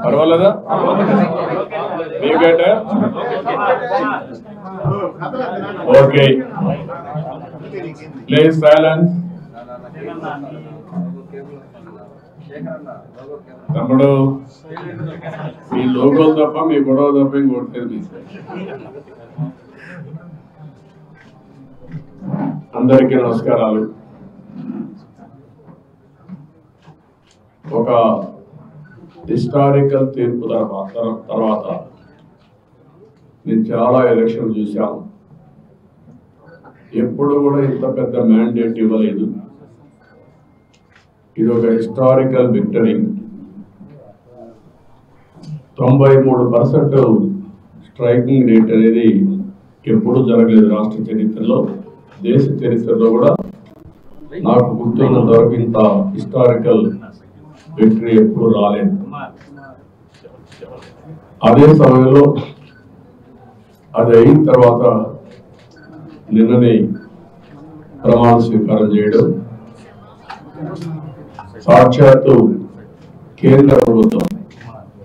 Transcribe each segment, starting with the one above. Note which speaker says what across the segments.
Speaker 1: పర్వాలేదా? Okay, please silence. తమ్ముడు, మీ లోగోలు తప్ప మీ గొడవ తప్ప ఇంకోటి. అందరికీ నమస్కారాలు. ఒక హిస్టారికల్ తీర్పు తర్వాత నేను చాలా ఎలక్షన్ చూశాను. ఎప్పుడు కూడా ఇంత పెద్ద మ్యాండేట్ ఇవ్వలేదు. ఇది ఒక హిస్టారికల్ విక్టరీ. 93% స్ట్రైకింగ్ రేట్ అనేది ఎప్పుడు జరగలేదు రాష్ట్ర చరిత్రలో, దేశ చరిత్రలో కూడా. నాకు గుర్తున్నంత వరకు ఇంత హిస్టారికల్ విక్టరీ ఎప్పుడు రాలేదు. అదే సమయంలో అది అయిన తర్వాత నిన్ననే ప్రమాణ స్వీకారం చేయడం, సాక్షాత్తు కేంద్ర ప్రభుత్వం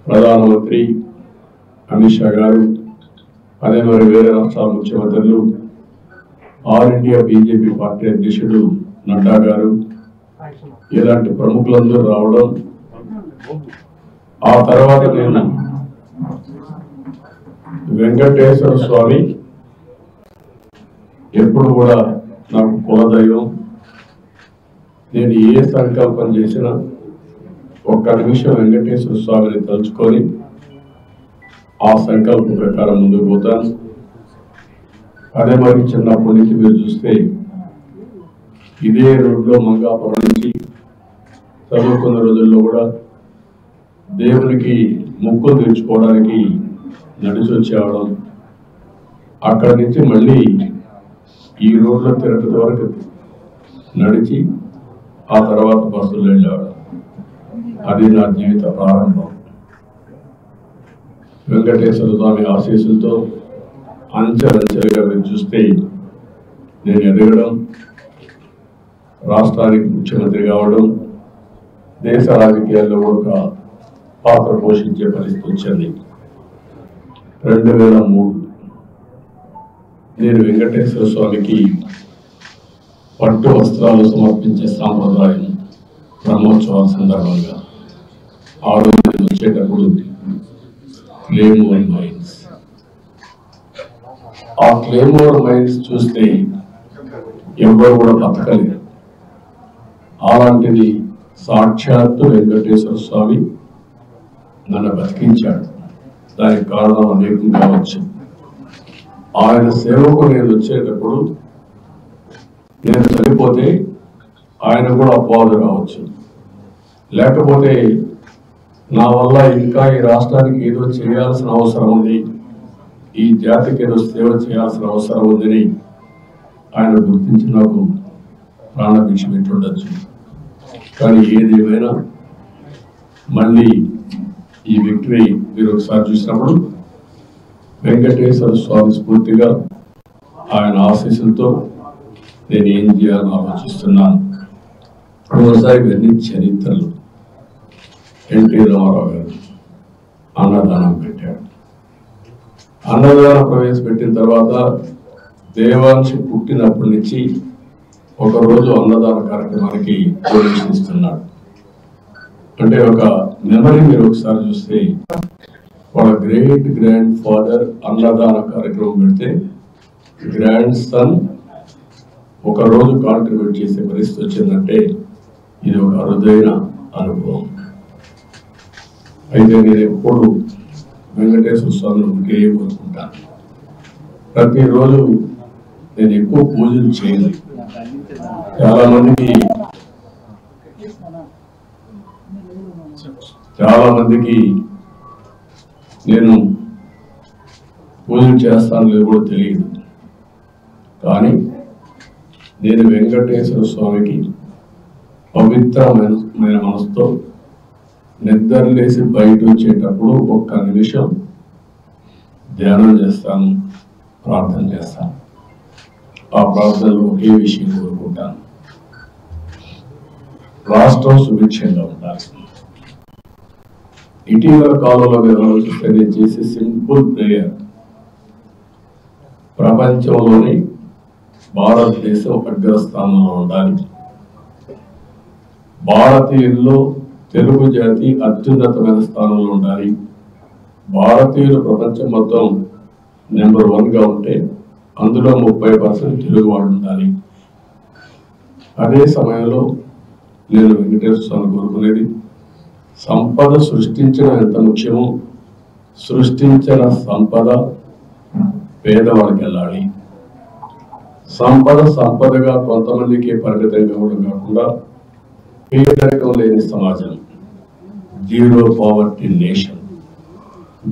Speaker 1: ప్రధానమంత్రి అమిత్ షా గారు, అదే మరి వేరే రాష్ట్రాల ముఖ్యమంత్రులు, ఆల్ ఇండియా బీజేపీ పార్టీ అధ్యక్షుడు నడ్డా గారు, ఇలాంటి ప్రముఖులందరూ రావడం, ఆ తర్వాత నేను వెంకటేశ్వర స్వామి ఎప్పుడు కూడా నాకు కులదైవం. నేను ఏ సంకల్పం చేసినా ఒక్క నిమిషం వెంకటేశ్వర స్వామిని తలుచుకొని ఆ సంకల్పం ప్రకారం ముందుకు పోతాను. అదే మరి చిన్నప్పటి నుంచి మీరు చూస్తే ఇదే రోడ్లో మంగాపురం నుంచి చదువుకున్న రోజుల్లో కూడా దేవునికి మొక్కులు తీర్చుకోవడానికి నడిచి వచ్చేవడం, అక్కడి నుంచి మళ్ళీ ఈ రోడ్లో తిరుపతి వరకు నడిచి ఆ తర్వాత బస్సులో వెళ్ళేవాడు. అది నా జీవిత ప్రారంభం. వెంకటేశ్వర స్వామి ఆశీస్సులతో అంచెలంచెలుగా మీరు చూస్తే నేను ఎదగడం, రాష్ట్రానికి ముఖ్యమంత్రి కావడం, దేశ రాజకీయాల్లో ఒక పాత్ర పోషించే పరిస్థితి వచ్చింది. 2003 నేను వెంకటేశ్వర స్వామికి పట్టు వస్త్రాలు సమర్పించే సాంప్రదాయం బ్రహ్మోత్సవాల సందర్భంగా ఆ రోజు వచ్చేటప్పుడు క్లేమోర్ మైన్స్, ఆ క్లేమోర్ మైన్స్ చూస్తే ఎవరు కూడా బతకలేదు. అలాంటిది సాక్షాత్తు వెంకటేశ్వర స్వామి నన్ను బతికించాడు. దానికి కారణం అనేకం కావచ్చు. ఆయన సేవకు నేను వచ్చేటప్పుడు నేను చనిపోతే ఆయన కూడా అపవాదు రావచ్చు, లేకపోతే నా వల్ల ఇంకా ఈ రాష్ట్రానికి ఏదో చేయాల్సిన అవసరం ఉంది, ఈ జాతికి ఏదో సేవ చేయాల్సిన అవసరం ఉందని ఆయన గుర్తించి నాకు ప్రాణభిక్ష పెట్టుండొచ్చు. కానీ ఏదేమైనా మళ్ళీ ఈ విక్టరీ మీరు ఒకసారి చూసినప్పుడు వెంకటేశ్వర స్వామి స్ఫూర్తిగా ఆయన ఆశీస్సులతో నేను ఏం చేయాలని ఆలోచిస్తున్నాను. ఒకసారి ఇవన్నీ చరిత్రలు. ఎన్టీ రామారావు గారు అన్నదానం పెట్టాడు. అన్నదానం ప్రవేశపెట్టిన తర్వాత దేవాంశి పుట్టినప్పటి నుంచి ఒకరోజు అన్నదాన కార్యక్రమానికి డొనేషన్ ఇస్తున్నాడు. అంటే ఒక మెమరీ మీరు ఒకసారి చూస్తే వాళ్ళ గ్రేట్ గ్రాండ్ ఫాదర్ అన్నదాన కార్యక్రమం పెడితే గ్రాండ్ సన్ ఒకరోజు కాంట్రిబ్యూట్ చేసే పరిస్థితి వచ్చిందంటే ఇది ఒక అరుదైన అనుభవం. అయితే నేను ఎప్పుడు వెంకటేశ్వర స్వామిని ఒకే కోరుకుంటాను. ప్రతిరోజు నేను ఎక్కువ పూజలు చేయను. చాలా మందికి నేను పూజలు చేస్తాను లేదు కూడా తెలియదు. కానీ నేను వెంకటేశ్వర స్వామికి పవిత్రమైన మనసుతో నిద్రలేసి బయట వచ్చేటప్పుడు ఒక్క నిమిషం ధ్యానం చేస్తాను, ప్రార్థన చేస్తాను. ఆ ప్రార్థనలో ఒకే విషయం కోరుకుంటాను, రాష్ట్రం సుభిక్షంగా ఉండాలి, ఇటీవల కాలంలో మీరు ఆలోచిస్తే నేను చేసే సింపుల్ ప్రేయర్, ప్రపంచంలోని భారతదేశం అగ్రస్థానంలో ఉండాలి, భారతీయుల్లో తెలుగు జాతి అత్యున్నతమైన స్థానంలో ఉండాలి, భారతీయులు ప్రపంచం మొత్తం నెంబర్ 1గా ఉంటే అందులో 30% తెలుగు వాళ్ళు ఉండాలి. అదే సమయంలో నేను వెంకటేశ్వర స్వామి కోరుకునేది, సంపద సృష్టించడం ఎంత ముఖ్యమో సృష్టించిన సంపద పేదవాడికి వెళ్ళాలి. సంపదగా కొంతమందికి పరిమితం కావడం కాకుండా పేదరికం లేని సమాజం, zero poverty nation,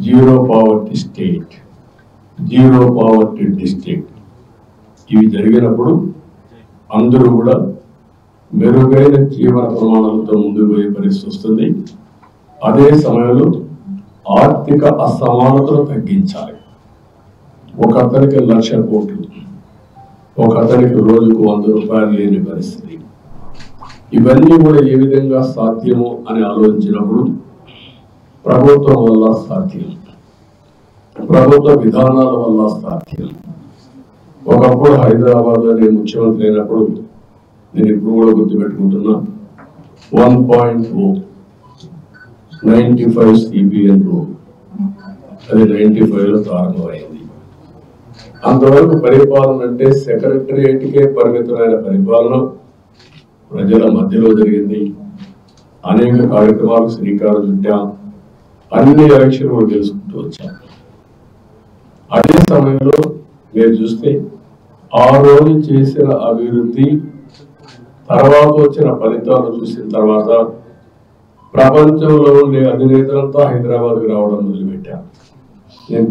Speaker 1: zero poverty state, zero poverty district, ఇవి జరిగినప్పుడు అందరూ కూడా మెరుగైన జీవన ప్రమాణాలతో ముందుకు పోయే పరిస్థితి వస్తుంది. అదే సమయంలో ఆర్థిక అసమానతలు తగ్గించాలి. ఒక అతనికి 1,00,000 కోట్లు, ఒక అతనికి రోజుకు 100 రూపాయలు లేని పరిస్థితి. ఇవన్నీ కూడా ఏ విధంగా సాధ్యము అని ఆలోచించినప్పుడు ప్రభుత్వం వల్ల సాధ్యం, ప్రభుత్వ విధానాల వల్ల సాధ్యం. ఒకప్పుడు హైదరాబాద్లో నేను ముఖ్యమంత్రి అయినప్పుడు, నేను ఇప్పుడు కూడా గుర్తుపెట్టుకుంటున్నా, 1.0 95 CBN రూల్, అది 95లో ప్రారంభమైంది. అంతవరకు పరిపాలన అంటే సెక్రటరియేట్కే పరిమితమైన పరిపాలన ప్రజల మధ్యలో జరిగింది. అనేక కార్యక్రమాలకు శ్రీకారం చుట్టాం, అన్ని ఎలక్షన్లు తెలుసుకుంటూ వచ్చాం. అదే సమయంలో మీరు చూస్తే ఆ రోజు చేసిన అభివృద్ధి తర్వాత వచ్చిన ఫలితాలు చూసిన తర్వాత ప్రపంచంలో ఉండే అధినేతలంతా హైదరాబాద్కి రావడం మొదలుపెట్టారు. నేను